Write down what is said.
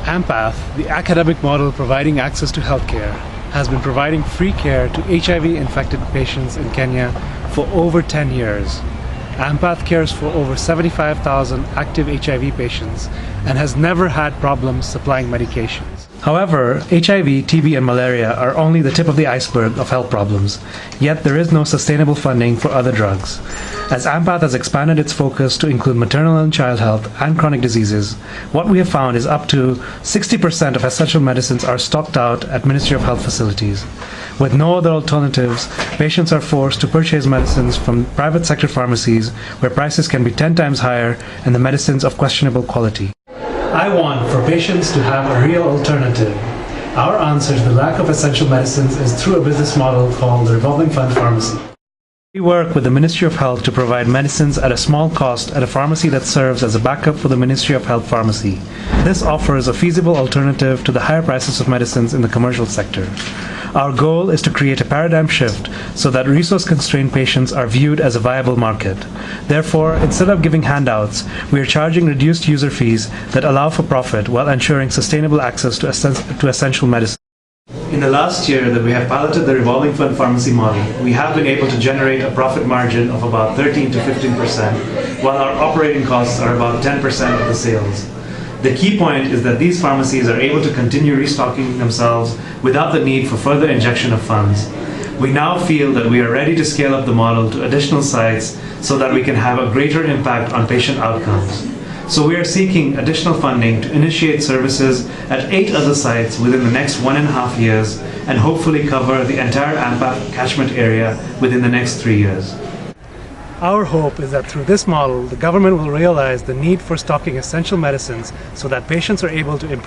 AMPATH, the academic model providing access to healthcare, has been providing free care to HIV-infected patients in Kenya for over 10 years. AMPATH cares for over 75,000 active HIV patients and has never had problems supplying medications. However, HIV, TB, and malaria are only the tip of the iceberg of health problems, yet there is no sustainable funding for other drugs. As AMPATH has expanded its focus to include maternal and child health and chronic diseases, what we have found is up to 60% of essential medicines are stocked out at Ministry of Health facilities. With no other alternatives, patients are forced to purchase medicines from private sector pharmacies where prices can be 10 times higher and the medicines of questionable quality. I want for patients to have a real alternative. Our answer to the lack of essential medicines is through a business model called the Revolving Fund Pharmacy. We work with the Ministry of Health to provide medicines at a small cost at a pharmacy that serves as a backup for the Ministry of Health pharmacy. This offers a feasible alternative to the higher prices of medicines in the commercial sector. Our goal is to create a paradigm shift so that resource-constrained patients are viewed as a viable market. Therefore, instead of giving handouts, we are charging reduced user fees that allow for profit while ensuring sustainable access to essential medicine. In the last year that we have piloted the Revolving Fund Pharmacy model, we have been able to generate a profit margin of about 13 to 15%, while our operating costs are about 10% of the sales. The key point is that these pharmacies are able to continue restocking themselves without the need for further injection of funds. We now feel that we are ready to scale up the model to additional sites so that we can have a greater impact on patient outcomes. So we are seeking additional funding to initiate services at 8 other sites within the next 1.5 years and hopefully cover the entire AMPATH catchment area within the next 3 years. Our hope is that through this model, the government will realize the need for stocking essential medicines so that patients are able to improve